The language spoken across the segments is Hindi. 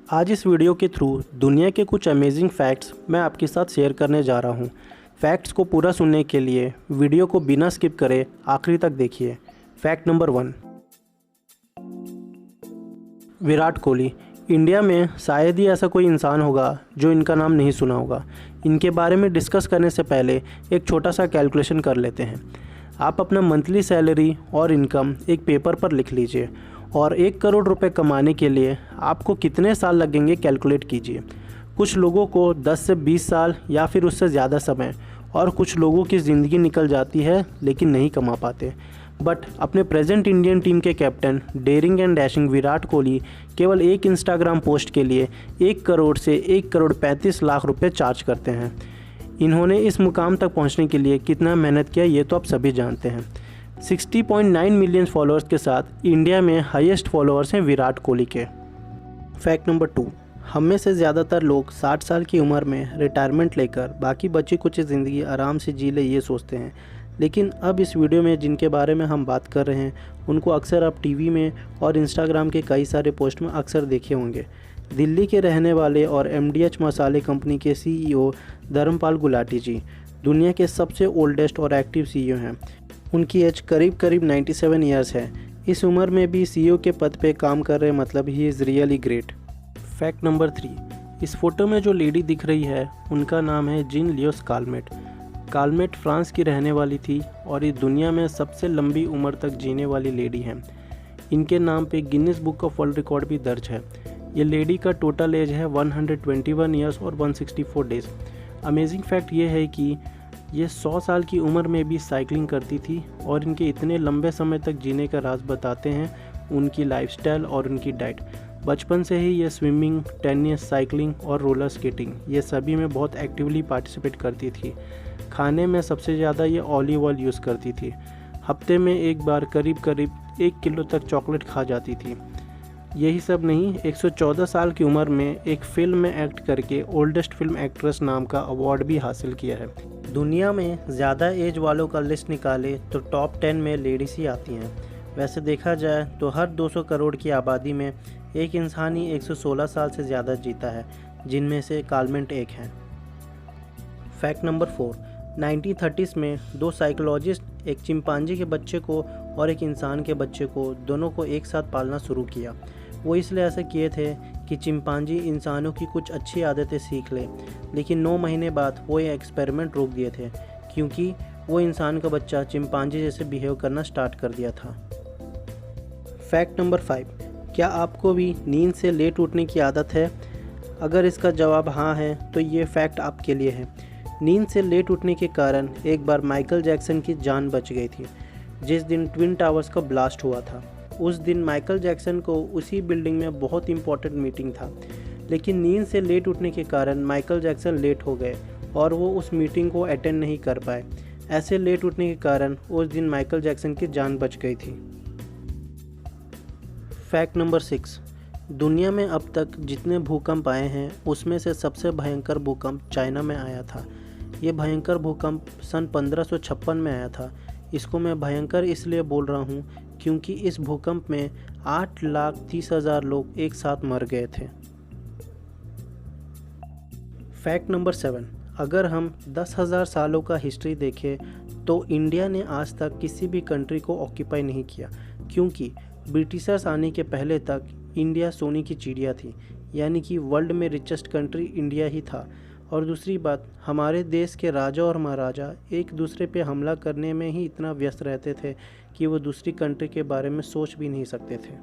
आज इस वीडियो के थ्रू दुनिया के कुछ अमेजिंग फैक्ट्स मैं आपके साथ शेयर करने जा रहा हूँ। फैक्ट्स को पूरा सुनने के लिए वीडियो को बिना स्किप करे आखिरी तक देखिए। Fact number 1, Virat Kohli. India में शायद ही ऐसा कोई इंसान होगा जो इनका नाम नहीं सुना होगा। इनके बारे में डिस्कस करने से पहले एक छोटा सा कैलकुलेशन कर लेते हैं। आप अपना मंथली सैलरी और इनकम एक पेपर पर लिख लीजिए और 1 करोड़ रुपए कमाने के लिए आपको कितने साल लगेंगे कैलकुलेट कीजिए। कुछ लोगों को 10 से 20 साल या फिर उससे ज़्यादा समय, और कुछ लोगों की ज़िंदगी निकल जाती है लेकिन नहीं कमा पाते। बट अपने प्रेजेंट इंडियन टीम के captain daring and dashing Virat Kohli केवल एक इंस्टाग्राम पोस्ट के लिए 1 करोड़ से 1 करोड़ 35 लाख रुपए चार्ज करते हैं। इन्होंने इस मुकाम तक पहुंचने के लिए कितना मेहनत किया ये तो आप सभी जानते हैं। 60.9 मिलियन फॉलोअर्स के साथ इंडिया में हाईएस्ट फॉलोअर्स हैं विराट कोहली के। फैक्ट नंबर 2, हम में से ज़्यादातर लोग 60 साल की उम्र में रिटायरमेंट लेकर बाकी बची कुछ ज़िंदगी आराम से जी ले ये सोचते हैं। लेकिन अब इस वीडियो में जिनके बारे में हम बात कर रहे हैं उनको अक्सर आप टीवी में और इंस्टाग्राम के कई सारे पोस्ट में अक्सर देखे होंगे। दिल्ली के रहने वाले और MDH मसाले कंपनी के CEO धर्मपाल गुलाटी जी दुनिया के सबसे ओल्डेस्ट और एक्टिव CEO हैं। उनकी एज करीब 97 ईयर्स है। इस उम्र में भी CEO के पद पे काम कर रहे, मतलब he is really great. Fact number 3, इस फोटो में जो लेडी दिख रही है उनका नाम है gene Leos Calmette. Calmette France की रहने वाली थी और इस दुनिया में सबसे लंबी उम्र तक जीने वाली लेडी हैं। इनके नाम पे Guinness book of world record भी दर्ज है। ये लेडी का टोटल एज है 121 ईयर्स और 164 डेज़। अमेजिंग फैक्ट ये है कि ये 100 साल की उम्र में भी साइकिलिंग करती थी और इनके इतने लंबे समय तक जीने का राज बताते हैं उनकी लाइफस्टाइल और उनकी डाइट। बचपन से ही ये स्विमिंग, टेनिस, साइकिलिंग और रोलर स्केटिंग ये सभी में बहुत एक्टिवली पार्टिसिपेट करती थी। खाने में सबसे ज़्यादा ये ऑलिव ऑयल यूज़ करती थी। हफ्ते में एक बार करीब 1 किलो तक चॉकलेट खा जाती थी। यही सब नहीं, 114 साल की उम्र में एक फिल्म में एक्ट करके ओल्डेस्ट फिल्म एक्ट्रेस नाम का अवार्ड भी हासिल किया है। दुनिया में ज़्यादा एज वालों का लिस्ट निकाले तो टॉप 10 में लेडीज ही आती हैं। वैसे देखा जाए तो हर 200 करोड़ की आबादी में एक इंसान ही 116 साल से ज़्यादा जीता है, जिनमें से कालमेट एक हैं। फैक्ट नंबर 4, 1930s में 2 साइकोलॉजिस्ट एक चिंपांजी के बच्चे को और एक इंसान के बच्चे को दोनों को एक साथ पालना शुरू किया। वो इसलिए ऐसा किए थे कि चिंपांजी इंसानों की कुछ अच्छी आदतें सीख ले। लेकिन 9 महीने बाद वो ये एक्सपेरिमेंट रोक दिए थे क्योंकि वो इंसान का बच्चा चिंपांजी जैसे बिहेव करना स्टार्ट कर दिया था। फैक्ट नंबर 5, क्या आपको भी नींद से लेट उठने की आदत है? अगर इसका जवाब हाँ है तो ये फैक्ट आपके लिए है। नींद से लेट उठने के कारण एक बार माइकल जैक्सन की जान बच गई थी जिस दिन ट्विन टावर्स का ब्लास्ट हुआ था। उस दिन माइकल जैक्सन को उसी बिल्डिंग में बहुत इंपॉर्टेंट मीटिंग था, लेकिन नींद से लेट उठने के कारण माइकल जैक्सन लेट हो गए और वो उस मीटिंग को अटेंड नहीं कर पाए। ऐसे लेट उठने के कारण उस दिन माइकल जैक्सन की जान बच गई थी। फैक्ट नंबर 6, दुनिया में अब तक जितने भूकंप आए हैं उसमें से सबसे भयंकर भूकंप चाइना में आया था। ये भयंकर भूकंप सन 1556 में आया था। इसको मैं भयंकर इसलिए बोल रहा हूँ क्योंकि इस भूकंप में 8,30,000 लोग एक साथ मर गए थे। फैक्ट नंबर 7, अगर हम 10,000 सालों का हिस्ट्री देखें तो इंडिया ने आज तक किसी भी कंट्री को ऑक्यूपाई नहीं किया, क्योंकि ब्रिटिशर्स आने के पहले तक इंडिया सोने की चिड़िया थी, यानी कि वर्ल्ड में रिचेस्ट कंट्री इंडिया ही था। और दूसरी बात, हमारे देश के राजा और महाराजा एक दूसरे पे हमला करने में ही इतना व्यस्त रहते थे कि वो दूसरी कंट्री के बारे में सोच भी नहीं सकते थे।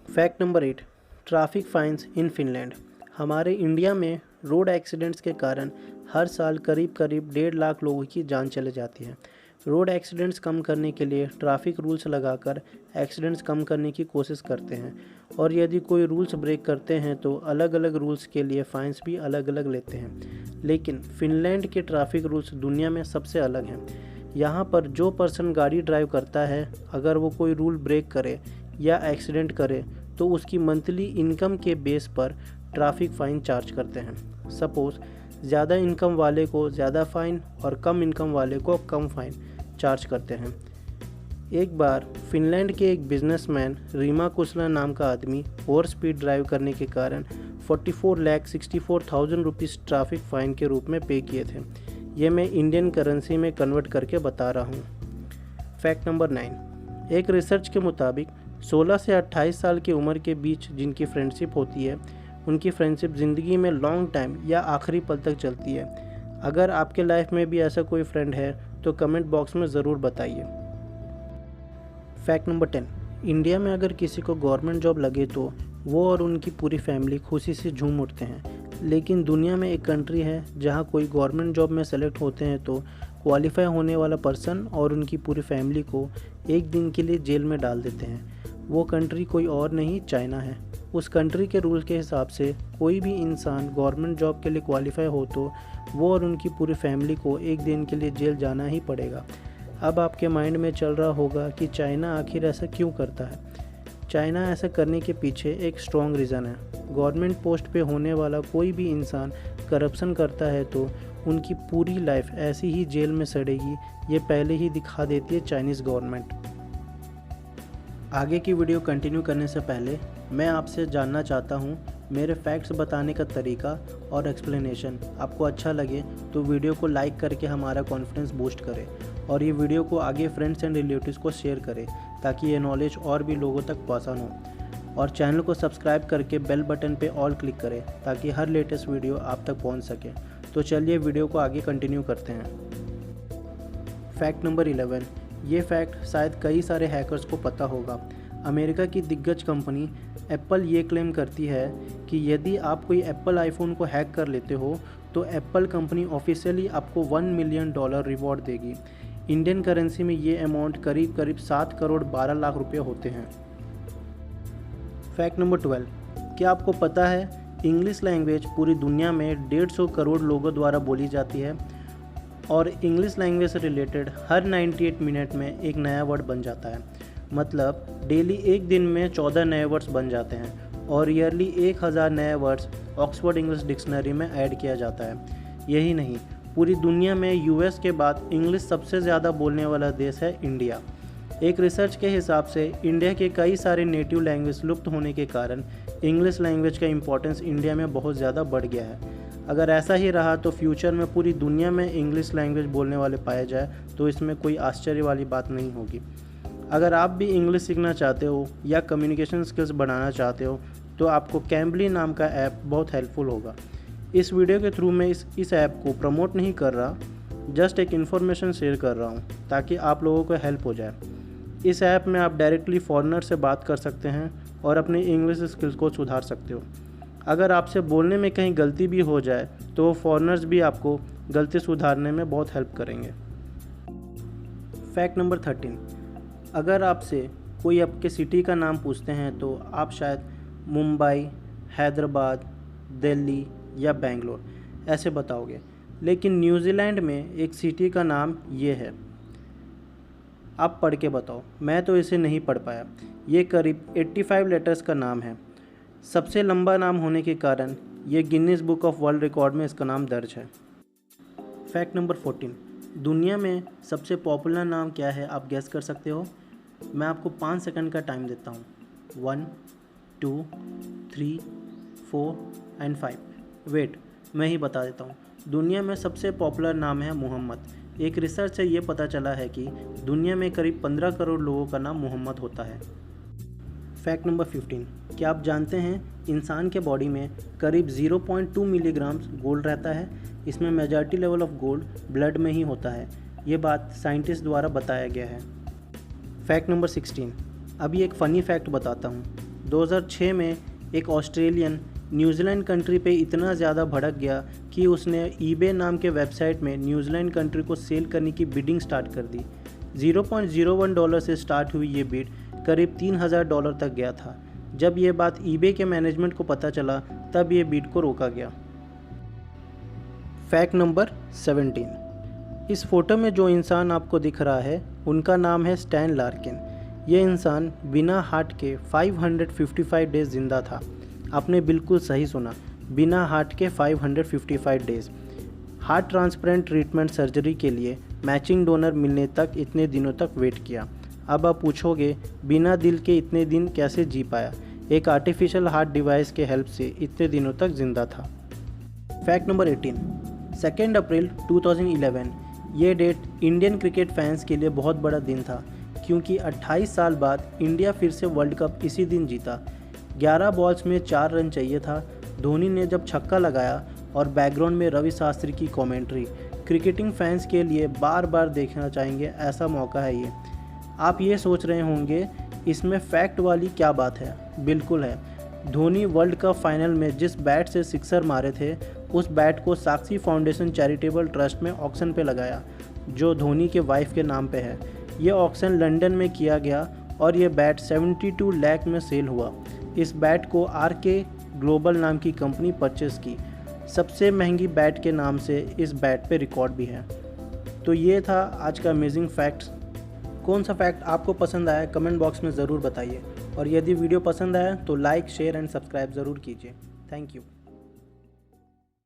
Fact number 8, traffic fines in Finland. हमारे इंडिया में रोड एक्सीडेंट्स के कारण हर साल करीब 1.5 लाख लोगों की जान चले जाती है। रोड एक्सीडेंट्स कम करने के लिए ट्रैफिक रूल्स लगाकर एक्सीडेंट्स कम करने की कोशिश करते हैं, और यदि कोई रूल्स ब्रेक करते हैं तो अलग अलग रूल्स के लिए फ़ाइन्स भी अलग अलग लेते हैं। लेकिन फिनलैंड के ट्रैफिक रूल्स दुनिया में सबसे अलग हैं। यहाँ पर जो पर्सन गाड़ी ड्राइव करता है, अगर वो कोई रूल ब्रेक करे या एक्सीडेंट करे तो उसकी मंथली इनकम के बेस पर ट्रैफिक फ़ाइन चार्ज करते हैं। सपोज़ ज़्यादा इनकम वाले को ज़्यादा फ़ाइन और कम इनकम वाले को कम फ़ाइन चार्ज करते हैं। एक बार फिनलैंड के एक बिजनेसमैन रीमा कुसला नाम का आदमी ओवर स्पीड ड्राइव करने के कारण 44,64,000 रुपीज़ ट्रैफिक फ़ाइन के रूप में पे किए थे। ये मैं इंडियन करेंसी में कन्वर्ट करके बता रहा हूँ। फैक्ट नंबर 9, एक रिसर्च के मुताबिक 16 से 28 साल की उम्र के बीच जिनकी फ्रेंडशिप होती है उनकी फ्रेंडशिप ज़िंदगी में लॉन्ग टाइम या आखिरी पल तक चलती है। अगर आपके लाइफ में भी ऐसा कोई फ्रेंड है तो कमेंट बॉक्स में ज़रूर बताइए। फैक्ट नंबर 10, इंडिया में अगर किसी को गवर्नमेंट जॉब लगे तो वो और उनकी पूरी फैमिली खुशी से झूम उठते हैं। लेकिन दुनिया में एक कंट्री है जहां कोई गवर्नमेंट जॉब में सेलेक्ट होते हैं तो क्वालिफाई होने वाला पर्सन और उनकी पूरी फैमिली को एक दिन के लिए जेल में डाल देते हैं। वो कंट्री कोई और नहीं, चाइना है। उस कंट्री के रूल के हिसाब से कोई भी इंसान गवर्नमेंट जॉब के लिए क्वालिफाई हो तो वो और उनकी पूरी फैमिली को एक दिन के लिए जेल जाना ही पड़ेगा। अब आपके माइंड में चल रहा होगा कि चाइना आखिर ऐसा क्यों करता है। चाइना ऐसा करने के पीछे एक स्ट्रॉन्ग रीज़न है। गवर्नमेंट पोस्ट पे होने वाला कोई भी इंसान करप्शन करता है तो उनकी पूरी लाइफ ऐसी ही जेल में सड़ेगी। ये पहले ही दिखा देती है चाइनीज़ गवर्नमेंट। आगे की वीडियो कंटिन्यू करने से पहले मैं आपसे जानना चाहता हूँ मेरे फैक्ट्स बताने का तरीका और एक्सप्लेनेशन आपको अच्छा लगे तो वीडियो को लाइक करके हमारा कॉन्फिडेंस बूस्ट करें और ये वीडियो को आगे फ्रेंड्स एंड रिलेटिव्स को शेयर करें ताकि ये नॉलेज और भी लोगों तक पहुँचाना हो। और चैनल को सब्सक्राइब करके बेल बटन पे ऑल क्लिक करें ताकि हर लेटेस्ट वीडियो आप तक पहुँच सके। तो चलिए वीडियो को आगे कंटिन्यू करते हैं। फैक्ट नंबर 11, ये फैक्ट शायद कई सारे हैकर्स को पता होगा। अमेरिका की दिग्गज कंपनी एप्पल ये क्लेम करती है कि यदि आप कोई एप्पल आईफोन को हैक कर लेते हो तो एप्पल कंपनी ऑफिशियली आपको $1 मिलियन रिवॉर्ड देगी। इंडियन करेंसी में ये अमाउंट करीब 7 करोड़ 12 लाख रुपए होते हैं। फैक्ट नंबर 12, क्या आपको पता है इंग्लिश लैंग्वेज पूरी दुनिया में 150 करोड़ लोगों द्वारा बोली जाती है और इंग्लिश लैंग्वेज से रिलेटेड हर 98 मिनट में एक नया वर्ड बन जाता है। मतलब डेली एक दिन में 14 नए वर्ड्स बन जाते हैं और ईयरली 1000 नए वर्ड्स ऑक्सफोर्ड इंग्लिश डिक्शनरी में ऐड किया जाता है। यही नहीं, पूरी दुनिया में यूएस के बाद इंग्लिश सबसे ज़्यादा बोलने वाला देश है इंडिया। एक रिसर्च के हिसाब से इंडिया के कई सारे नेटिव लैंग्वेज लुप्त होने के कारण इंग्लिश लैंग्वेज का इम्पोर्टेंस इंडिया में बहुत ज़्यादा बढ़ गया है। अगर ऐसा ही रहा तो फ्यूचर में पूरी दुनिया में इंग्लिश लैंग्वेज बोलने वाले पाए जाए तो इसमें कोई आश्चर्य वाली बात नहीं होगी। अगर आप भी इंग्लिश सीखना चाहते हो या कम्युनिकेशन स्किल्स बढ़ाना चाहते हो तो आपको कैम्बली नाम का ऐप बहुत हेल्पफुल होगा। इस वीडियो के थ्रू मैं इस ऐप को प्रमोट नहीं कर रहा, जस्ट एक इन्फॉर्मेशन शेयर कर रहा हूँ ताकि आप लोगों को हेल्प हो जाए। इस ऐप में आप डायरेक्टली फॉरेनर से बात कर सकते हैं और अपनी इंग्लिश स्किल्स को सुधार सकते हो। अगर आपसे बोलने में कहीं गलती भी हो जाए तो वो फॉरेनर्स भी आपको गलती सुधारने में बहुत हेल्प करेंगे। फैक्ट नंबर 13, अगर आपसे कोई आपके सिटी का नाम पूछते हैं तो आप शायद मुंबई, हैदराबाद, दिल्ली या बेंगलोर ऐसे बताओगे, लेकिन न्यूजीलैंड में एक सिटी का नाम ये है। आप पढ़ के बताओ, मैं तो इसे नहीं पढ़ पाया। ये करीब 85 लेटर्स का नाम है। सबसे लंबा नाम होने के कारण ये Guinness book of world record में इसका नाम दर्ज है। फैक्ट नंबर 14, दुनिया में सबसे पॉपुलर नाम क्या है आप गेस कर सकते हो? मैं आपको 5 सेकंड का टाइम देता हूँ। 1, 2, 3, 4 एंड 5। वेट, मैं ही बता देता हूँ। दुनिया में सबसे पॉपुलर नाम है मोहम्मद। एक रिसर्च से ये पता चला है कि दुनिया में करीब 15 करोड़ लोगों का नाम मोहम्मद होता है। फैक्ट नंबर 15, क्या आप जानते हैं इंसान के बॉडी में करीब 0.2 मिलीग्राम गोल्ड रहता है। इसमें majority level of gold blood में ही होता है। ये बात साइंटिस्ट द्वारा बताया गया है। फैक्ट नंबर 16, अभी एक फ़नी फैक्ट बताता हूँ। 2006 में एक ऑस्ट्रेलियन न्यूजीलैंड कंट्री पे इतना ज़्यादा भड़क गया कि उसने ईबे नाम के वेबसाइट में न्यूजीलैंड कंट्री को सेल करने की बिडिंग स्टार्ट कर दी। $0.01 से स्टार्ट हुई ये बिड करीब $3000 तक गया था। जब ये बात ईबे के मैनेजमेंट को पता चला तब ये बिड को रोका गया। फैक्ट नंबर 17, इस फोटो में जो इंसान आपको दिख रहा है उनका नाम है स्टैन लार्किन। ये इंसान बिना हार्ट के 555 डेज जिंदा था। आपने बिल्कुल सही सुना, बिना हार्ट के 555 days. Heart transplant treatment surgery के लिए मैचिंग डोनर मिलने तक इतने दिनों तक वेट किया। अब आप पूछोगे बिना दिल के इतने दिन कैसे जी पाया। एक आर्टिफिशियल हार्ट डिवाइस के हेल्प से इतने दिनों तक जिंदा था। फैक्ट नंबर 18, 2 अप्रैल 2011। ये डेट इंडियन क्रिकेट फैंस के लिए बहुत बड़ा दिन था क्योंकि 28 साल बाद इंडिया फिर से वर्ल्ड कप इसी दिन जीता। 11 बॉल्स में 4 रन चाहिए था। धोनी ने जब छक्का लगाया और बैकग्राउंड में रवि शास्त्री की कमेंट्री, क्रिकेटिंग फैंस के लिए बार बार देखना चाहेंगे ऐसा मौका है ये। आप ये सोच रहे होंगे इसमें फैक्ट वाली क्या बात है। बिल्कुल है। धोनी वर्ल्ड कप फाइनल में जिस बैट से सिक्सर मारे थे उस बैट को साक्षी फाउंडेशन चैरिटेबल ट्रस्ट में ऑक्शन पे लगाया जो धोनी के वाइफ के नाम पे है। ये ऑक्शन लंदन में किया गया और ये बैट 72 लाख में सेल हुआ। इस बैट को RK ग्लोबल नाम की कंपनी परचेस की। सबसे महंगी बैट के नाम से इस बैट पे रिकॉर्ड भी है। तो ये था आज का अमेजिंग फैक्ट्स। कौन सा फैक्ट आपको पसंद आया कमेंट बॉक्स में ज़रूर बताइए और यदि वीडियो पसंद आया तो लाइक शेयर एंड सब्सक्राइब ज़रूर कीजिए। Thank you.